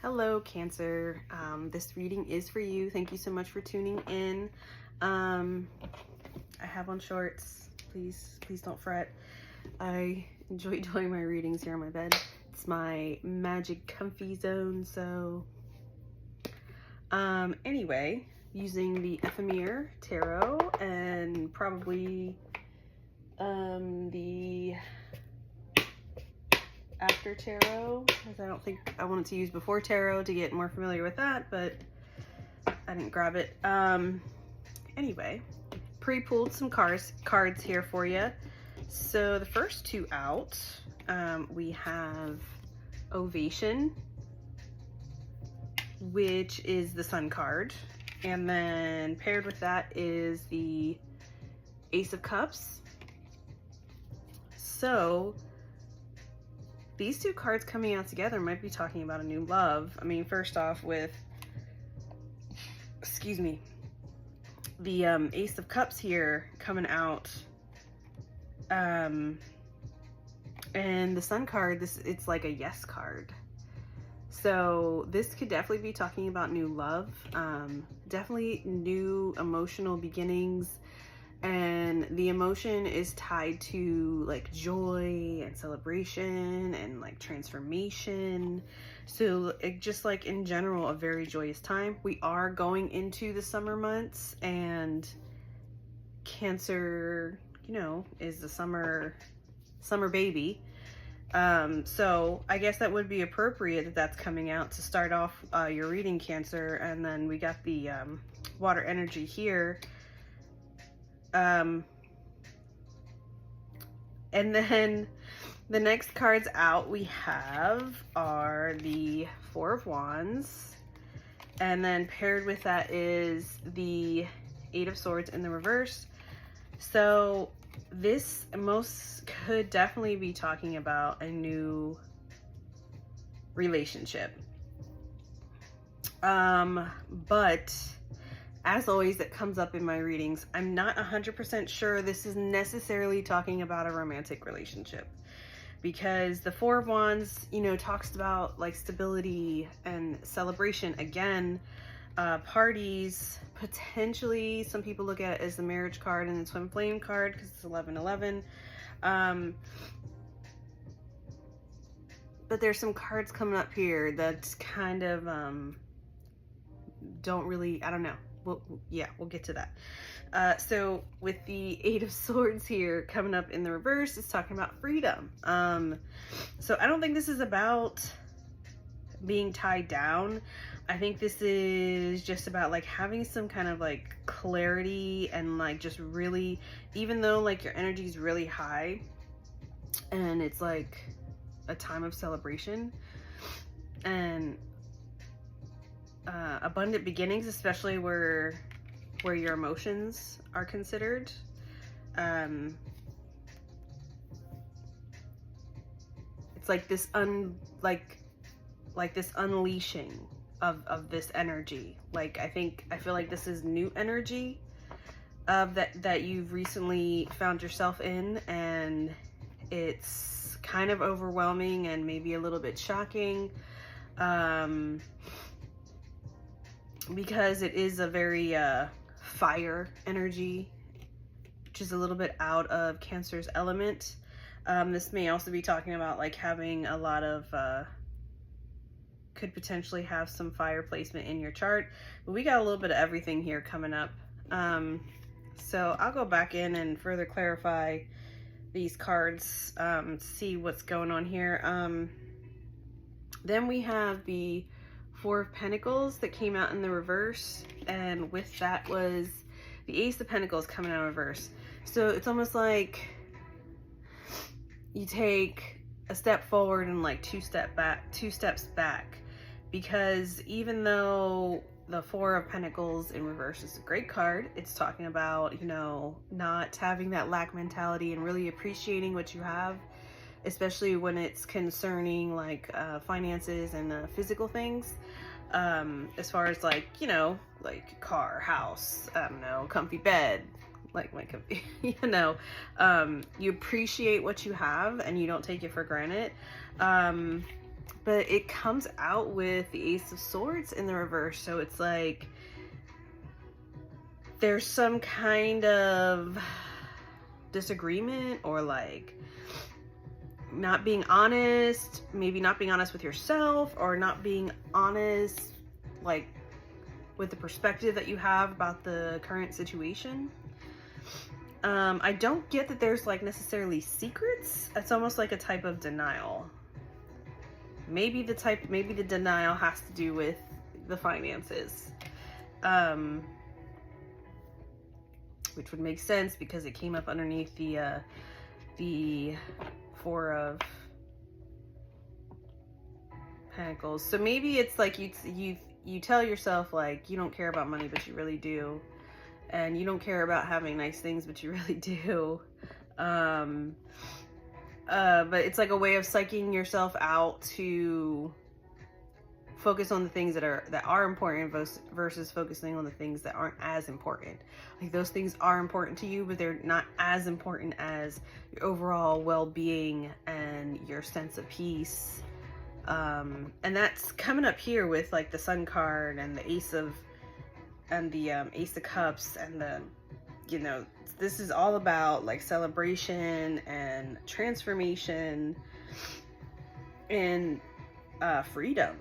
Hello, Cancer. This reading is for you. Thank you so much for tuning in. I have on shorts. Please don't fret. I enjoy doing my readings here on my bed. It's my magic comfy zone. So, anyway, using the Ephemera Tarot and probably the After Tarot, because I don't think I wanted to use Before Tarot to get more familiar with that, but I didn't grab it. Anyway, pre-pulled some cards here for you. So the first two out, we have Ovation, which is the Sun card, and then paired with that is the Ace of Cups. So these two cards coming out together might be talking about a new love. I mean, first off with, excuse me, the Ace of Cups here coming out, and the Sun card, it's like a yes card. So this could definitely be talking about new love, definitely new emotional beginnings. And the emotion is tied to like joy and celebration and like transformation. So it just like in general, a very joyous time. We are going into the summer months, and Cancer, you know, is the summer baby. So I guess that would be appropriate that that's coming out to start off your reading, Cancer. And then we got the water energy here. And then the next cards out we have are the Four of Wands, and then paired with that is the Eight of Swords in the reverse. So this most could definitely be talking about a new relationship. But as always, that comes up in my readings, I'm not 100% sure this is necessarily talking about a romantic relationship, because the Four of Wands, you know, talks about like stability and celebration. Again, parties, potentially some people look at it as the marriage card and the twin flame card because it's 11-11. But there's some cards coming up here that kind of don't really, I don't know. We'll get to that. So with the Eight of Swords here coming up in the reverse, it's talking about freedom. So I don't think this is about being tied down. I think this is just about like having some kind of like clarity and like just really, even though like your energy is really high and it's like a time of celebration and abundant beginnings, especially where your emotions are considered. It's like this this unleashing of this energy. Like I feel like this is new energy that you've recently found yourself in, and it's kind of overwhelming and maybe a little bit shocking. Because it is a very fire energy, which is a little bit out of Cancer's element. This may also be talking about like having a lot of could potentially have some fire placement in your chart, but we got a little bit of everything here coming up. So I'll go back in and further clarify these cards, see what's going on here. Then we have the Four of Pentacles that came out in the reverse, and with that was the Ace of Pentacles coming out in reverse. So it's almost like you take a step forward and like two steps back, because even though the Four of Pentacles in reverse is a great card, it's talking about, you know, not having that lack mentality and really appreciating what you have, especially when it's concerning like finances and physical things, as far as like, you know, like car, house, I don't know, comfy bed, like my comfy, you know, you appreciate what you have and you don't take it for granted. but it comes out with the Ace of Swords in the reverse. So it's like there's some kind of disagreement, or like not being honest, maybe not being honest with yourself, or not being honest like with the perspective that you have about the current situation. I don't get that there's like necessarily secrets. It's almost like a type of denial. Maybe the denial has to do with the finances. Which would make sense because it came up underneath the Four of Pentacles. So maybe it's like you tell yourself like you don't care about money, but you really do. And you don't care about having nice things, but you really do. But it's like a way of psyching yourself out to focus on the things that are important versus focusing on the things that aren't as important. Like those things are important to you, but they're not as important as your overall well-being and your sense of peace. And that's coming up here with like the Sun card and the Ace of Cups, and the, you know, this is all about like celebration and transformation and freedom.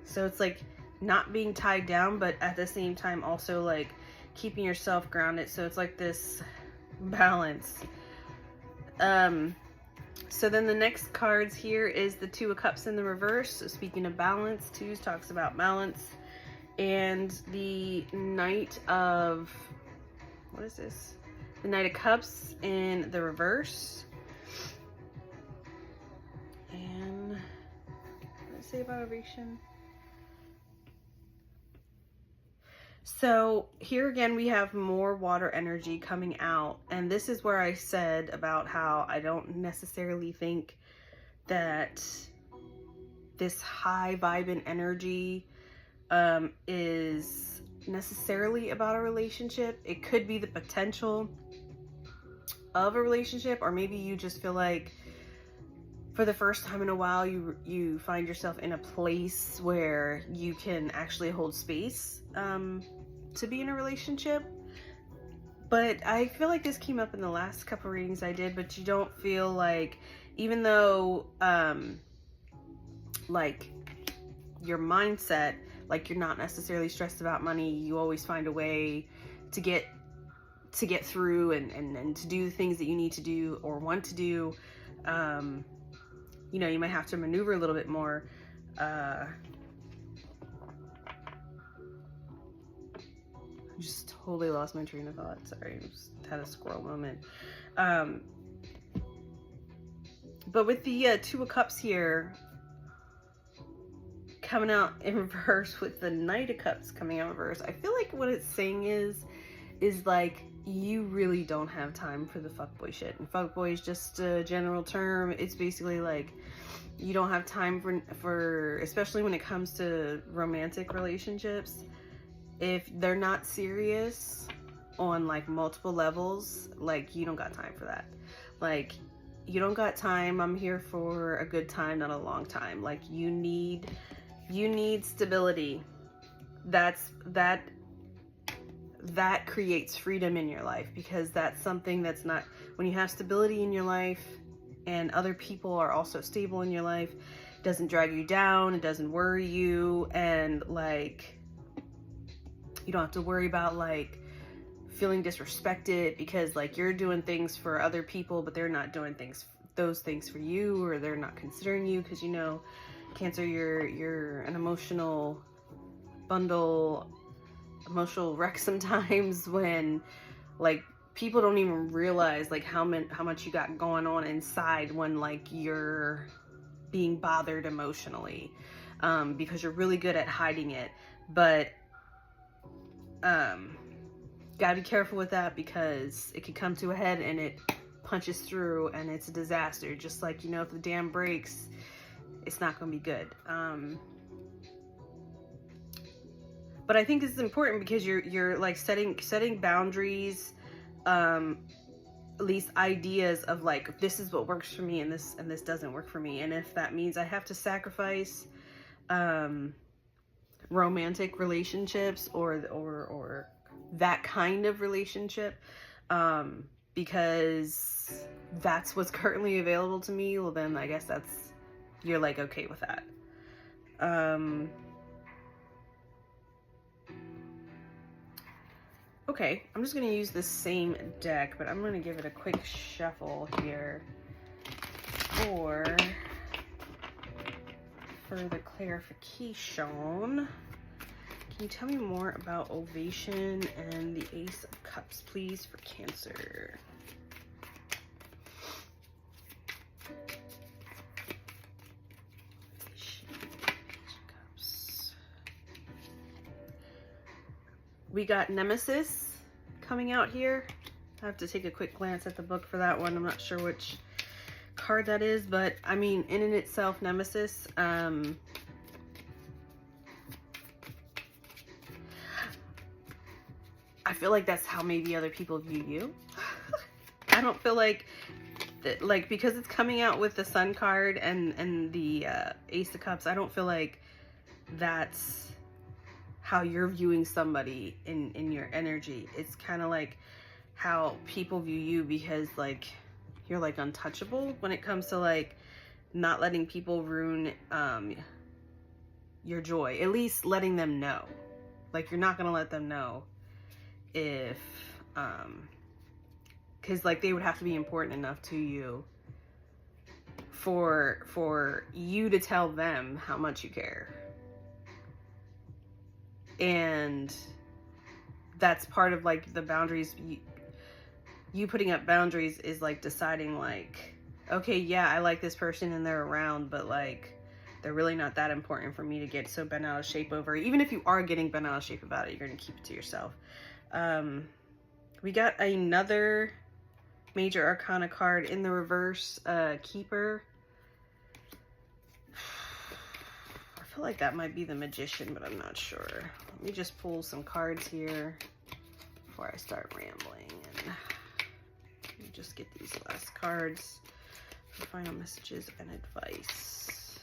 So it's like not being tied down, but at the same time also like keeping yourself grounded. So it's like this balance. So then the next cards here is the Two of Cups in the reverse. So speaking of balance, twos talks about balance. And the Knight of, what is this? The Knight of Cups in the reverse. And what did I say about ovation? So here again, we have more water energy coming out. And this is where I said about how I don't necessarily think that this high vibe energy is necessarily about a relationship. It could be the potential of a relationship, or maybe you just feel like for the first time in a while you find yourself in a place where you can actually hold space to be in a relationship. But I feel like this came up in the last couple readings I did, but you don't feel like, even though like your mindset, like you're not necessarily stressed about money, you always find a way to get through and to do the things that you need to do or want to do. You know, you might have to maneuver a little bit more. I just totally lost my train of thought. Sorry, I just had a squirrel moment. But with the Two of Cups here coming out in reverse, with the Knight of Cups coming out in reverse, I feel like what it's saying is like you really don't have time for the fuckboy shit. And fuckboy is just a general term. It's basically like you don't have time for especially when it comes to romantic relationships. If they're not serious on like multiple levels, like you don't got time for that. Like you don't got time. I'm here for a good time, not a long time. Like you need stability. That creates freedom in your life, because that's something that's not, when you have stability in your life and other people are also stable in your life, it doesn't drag you down, it doesn't worry you, and like you don't have to worry about like feeling disrespected because like you're doing things for other people but they're not doing those things for you, or they're not considering you, because you know, Cancer, you're an emotional wreck sometimes, when like people don't even realize like how much you got going on inside when like you're being bothered emotionally, because you're really good at hiding it. But gotta be careful with that, because it could come to a head and it punches through and it's a disaster. Just like, you know, if the dam breaks, it's not gonna be good. But I think this is important because you're like setting boundaries, least ideas of like, this is what works for me and this doesn't work for me. And if that means I have to sacrifice romantic relationships or that kind of relationship, because that's what's currently available to me, well then I guess you're like okay with that. Okay, I'm just going to use the same deck, but I'm going to give it a quick shuffle here for further clarification. Can you tell me more about Ovation and the Ace of Cups, please, for Cancer? We got Nemesis coming out here. I have to take a quick glance at the book for that one. I'm not sure which card that is, but I mean, in and itself, Nemesis. I feel like that's how maybe other people view you. I don't feel like because it's coming out with the Sun card and the Ace of Cups, I don't feel like that's how you're viewing somebody in your energy. It's kind of like how people view you, because like you're like untouchable when it comes to like not letting people ruin your joy. At least letting them know. Like you're not gonna let them know if because like they would have to be important enough to you for you to tell them how much you care. And that's part of like the boundaries. You putting up boundaries is like deciding like, okay, yeah, I like this person and they're around, but like they're really not that important for me to get so bent out of shape over. Even if you are getting bent out of shape about it, you're going to keep it to yourself. We got another major arcana card in the reverse, Keeper. I feel like that might be the Magician, but I'm not sure. Let me just pull some cards here before I start rambling. And let me just get these last cards for final messages and advice.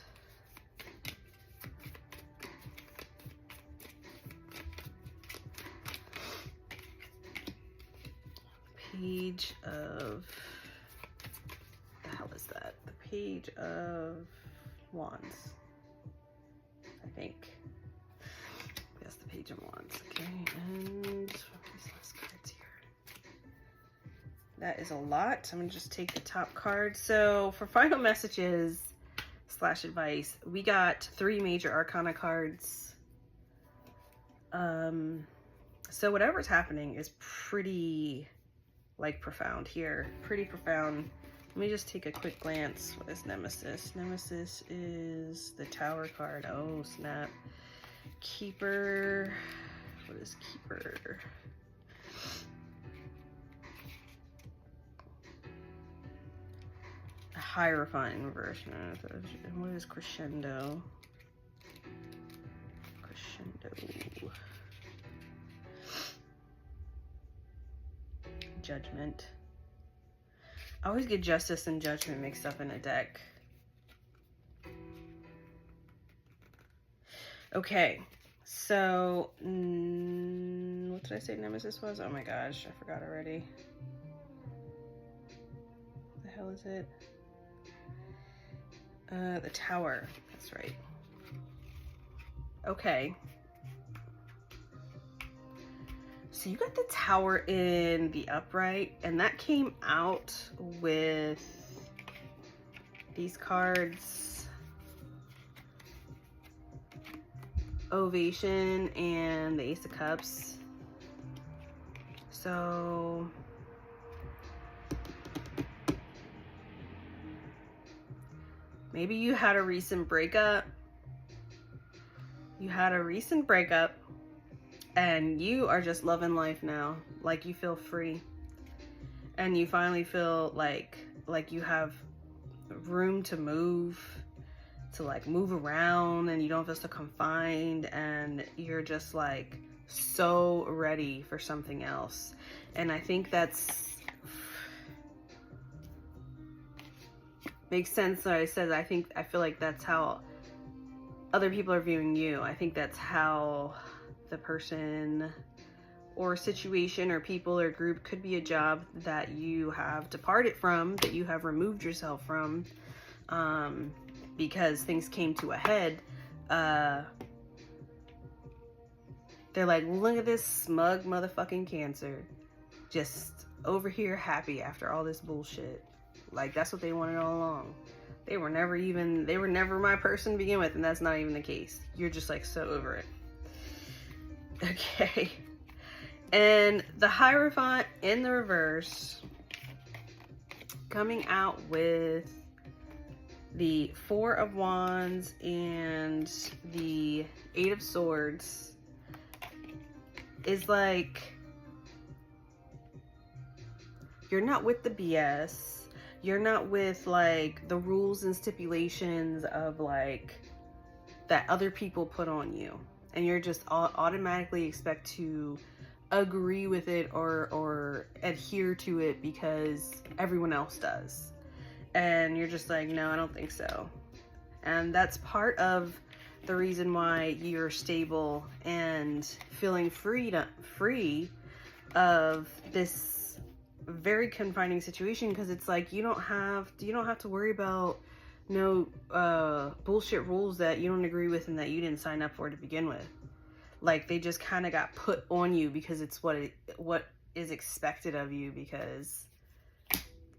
Page of... What the hell is that? The Page of Wands. I think. Yes, the Page of Wands. Okay, and these last cards here. That is a lot. I'm gonna just take the top card. So for final messages / advice, we got 3 major arcana cards. So whatever's happening is pretty like profound here. Pretty profound. Let me just take a quick glance. What is Nemesis? Nemesis is the Tower card. Oh, snap. Keeper. What is Keeper? A Hierophant version. What is Crescendo? Crescendo. Judgment. I always get Justice and Judgment mixed up in a deck. Okay, so what did I say Nemesis was? Oh my gosh, I forgot already. What the hell is it? The Tower. That's right. Okay. So you got the Tower in the upright, and that came out with these cards, Ovation and the Ace of Cups. So maybe you had a recent breakup. And you are just loving life now. Like you feel free. And you finally feel like you have room to move around, and you don't feel so confined, and you're just like so ready for something else. And I think that's makes sense that I said that. I feel like that's how other people are viewing you. I think that's how the person or situation or people or group, could be a job that you have departed from, that you have removed yourself from, because things came to a head. They're like, look at this smug motherfucking Cancer, just over here happy after all this bullshit. Like, that's what they wanted all along. They were never my person to begin with, and that's not even the case. You're just like so over it. Okay. And the Hierophant in the reverse, coming out with the Four of Wands and the Eight of Swords, is like, you're not with the BS. You're not with like the rules and stipulations of like that other people put on you, and you're just automatically expect to agree with it or adhere to it because everyone else does, and you're just like, no, I don't think so. And that's part of the reason why you're stable and feeling free of this very confining situation, because it's like you don't have to worry about no bullshit rules that you don't agree with and that you didn't sign up for to begin with. Like, they just kind of got put on you because it's what is expected of you, because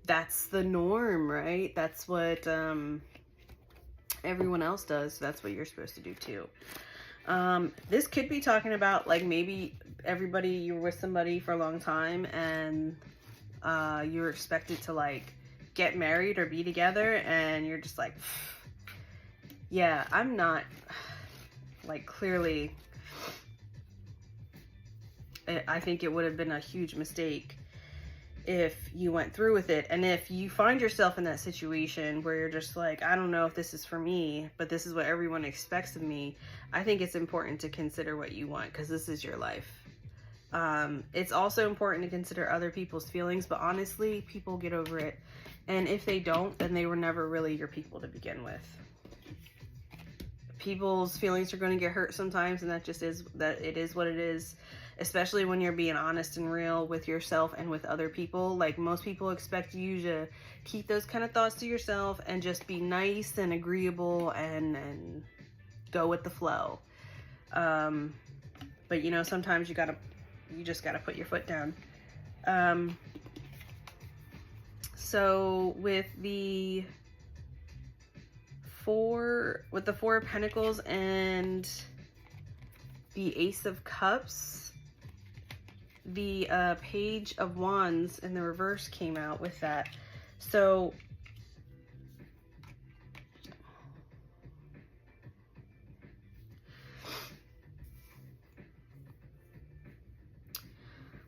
that's the norm, right? That's what everyone else does, so that's what you're supposed to do too. This could be talking about like maybe you were with somebody for a long time and you were expected to like get married or be together, and you're just like, yeah, I'm not. Like, clearly, I think it would have been a huge mistake if you went through with it. And if you find yourself in that situation where you're just like, I don't know if this is for me, but this is what everyone expects of me, I think it's important to consider what you want, because this is your life. It's also important to consider other people's feelings, but honestly, people get over it. And if they don't, then they were never really your people to begin with. People's feelings are going to get hurt sometimes, and it is what it is, especially when you're being honest and real with yourself and with other people. Like, most people expect you to keep those kind of thoughts to yourself and just be nice and agreeable and go with the flow. But you know, sometimes you just gotta put your foot down. So with the Four of Pentacles and the Ace of Cups, the Page of Wands in the reverse came out with that. So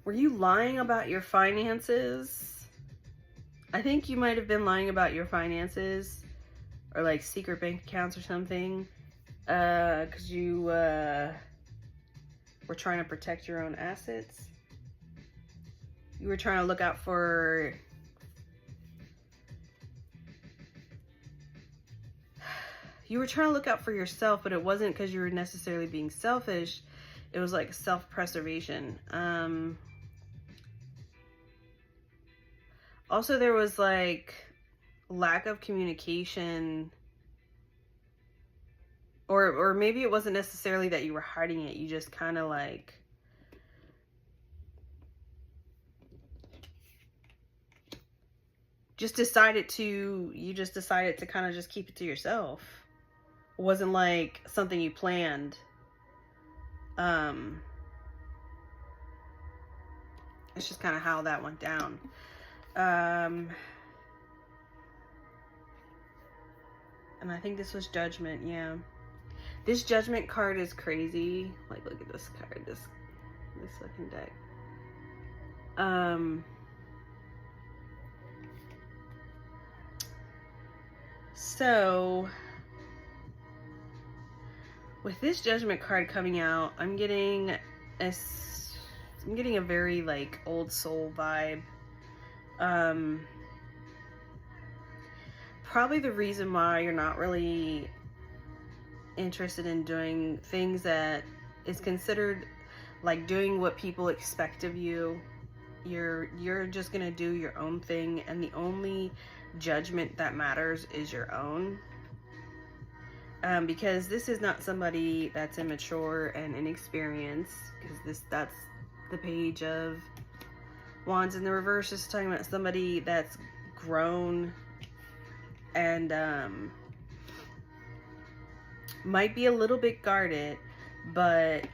were you lying about your finances? I think you might have been lying about your finances, or like secret bank accounts or something, because you were trying to protect your own assets. You were trying to look out for yourself, but it wasn't because you were necessarily being selfish. It was like self-preservation. Also, there was like lack of communication, or maybe it wasn't necessarily that you were hiding it. You just kind of like decided to kind of just keep it to yourself. It wasn't like something you planned. It's just kind of how that went down. And I think this was Judgment, yeah. This Judgment card is crazy. Like, look at this card, this fucking deck. So with this Judgment card coming out, I'm getting a very like old soul vibe. probably the reason why you're not really interested in doing things that is considered like doing what people expect of you. You're just gonna do your own thing, and the only judgment that matters is your own. Because this is not somebody that's immature and inexperienced, because that's the Page of Wands in the reverse is talking about somebody that's grown and might be a little bit guarded, but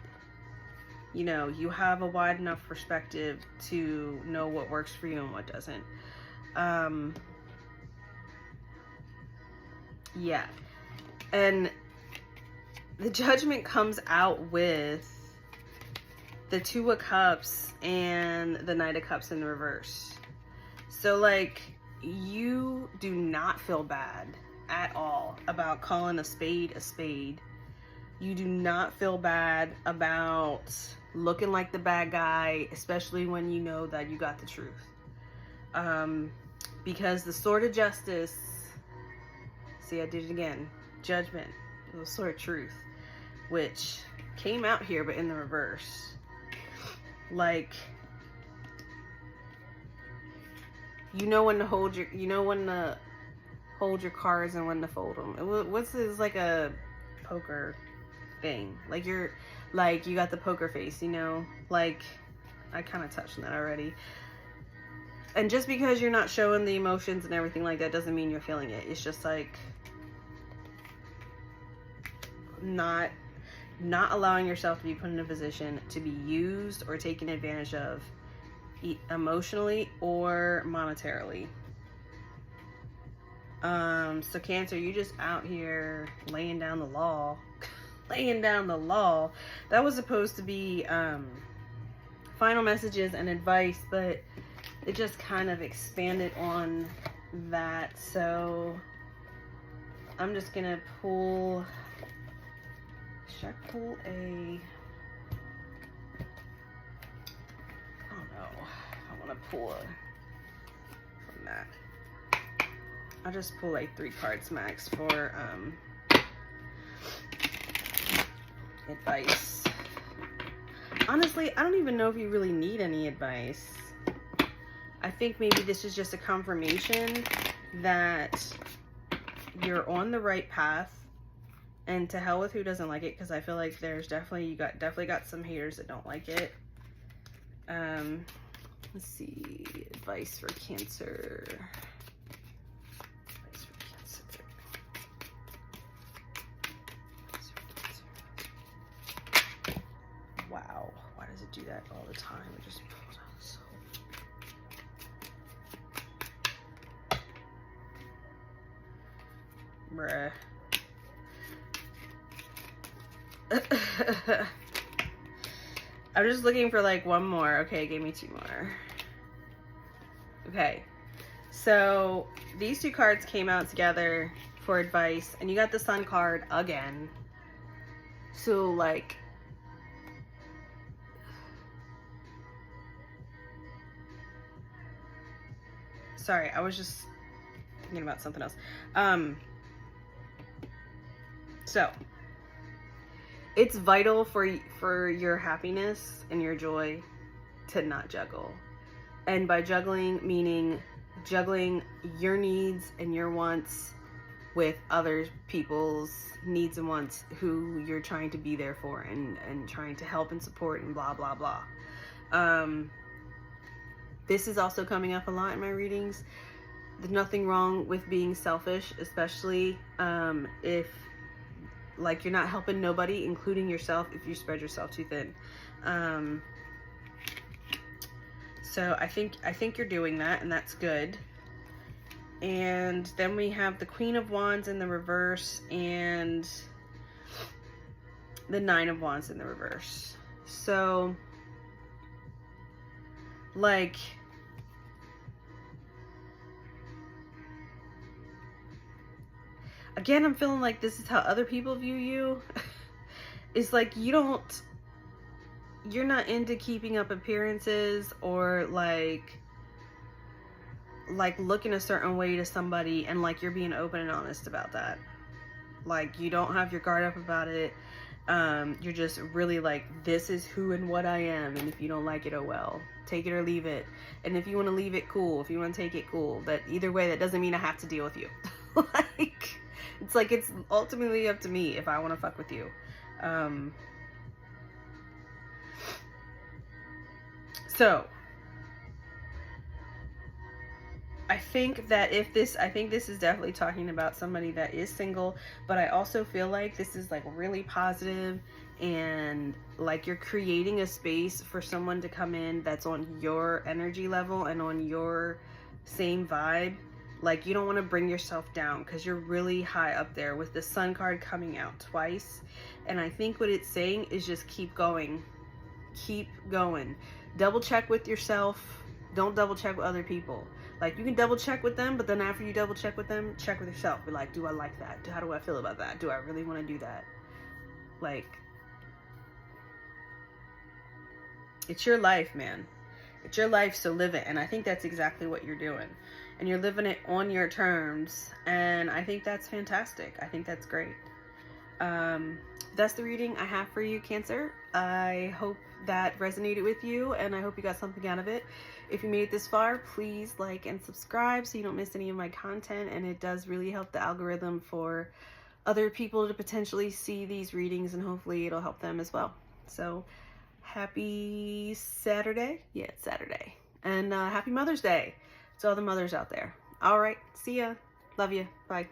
you know, you have a wide enough perspective to know what works for you and what doesn't. Yeah. And the Judgment comes out with the Two of Cups and the Knight of Cups in the reverse. So like, you do not feel bad at all about calling a spade a spade. You do not feel bad about looking like the bad guy, especially when you know that you got the truth. Because the Sword of Justice, see, I did it again, Judgment, the Sword of Truth, which came out here but in the reverse. Like, you know when to hold your, cards and when to fold them. What's this, like a poker thing? Like you got the poker face, you know? Like, I kind of touched on that already. And just because you're not showing the emotions and everything like that doesn't mean you're feeling it. It's just like not allowing yourself to be put in a position to be used or taken advantage of emotionally or monetarily. So Cancer, you just out here laying down the law. Laying down the law. That was supposed to be final messages and advice, but it just kind of expanded on that. So I'm just gonna pull, should I pull a, I don't know, I want to pull a, from that. I'll just pull like 3 cards max for advice. Honestly, I don't even know if you really need any advice. I think maybe this is just a confirmation that you're on the right path, and to hell with who doesn't like it, because I feel like there's definitely got some haters that don't like it. Let's see, advice for Cancer. Wow, why does it do that all the time? It just pulls out so. Bruh. I'm just looking for like one more. Okay, it gave me 2 more. Okay, so these 2 cards came out together for advice, and you got the Sun card again. So like, sorry, I was just thinking about something else. So it's vital for your happiness and your joy to not juggle. And by juggling, meaning juggling your needs and your wants with other people's needs and wants who you're trying to be there for and trying to help and support and blah, blah, blah. This is also coming up a lot in my readings. There's nothing wrong with being selfish, especially if like you're not helping nobody, including yourself, if you spread yourself too thin. So I think you're doing that, and that's good. And then we have the Queen of Wands in the reverse and the Nine of Wands in the reverse. So like, again, I'm feeling like this is how other people view you. It's like you're not into keeping up appearances, or like like looking a certain way to somebody, and like you're being open and honest about that. Like you don't have your guard up about it. You're just really like, this is who and what I am, and if you don't like it, oh well, take it or leave it. And if you want to leave it, cool. If you want to take it, cool. But either way, that doesn't mean I have to deal with you. Like it's ultimately up to me if I want to fuck with you. So I think this is definitely talking about somebody that is single, but I also feel like this is like really positive, and like you're creating a space for someone to come in that's on your energy level and on your same vibe. Like you don't want to bring yourself down because you're really high up there with the Sun card coming out twice. And I think what it's saying is just keep going. Keep going. Double check with yourself. Don't double check with other people. Like you can double check with them, but then after you double check with them, check with yourself. Be like, do I like that? How do I feel about that? Do I really want to do that? Like, it's your life, man. It's your life, so live it. And I think that's exactly what you're doing. And you're living it on your terms. And I think that's fantastic. I think that's great. That's the reading I have for you, Cancer. I hope that resonated with you, and I hope you got something out of it. If you made it this far, please like and subscribe so you don't miss any of my content, and it does really help the algorithm for other people to potentially see these readings, and hopefully it'll help them as well. So happy Saturday. Yeah, it's Saturday. And happy Mother's Day to all the mothers out there. All right, see ya. Love you. Bye.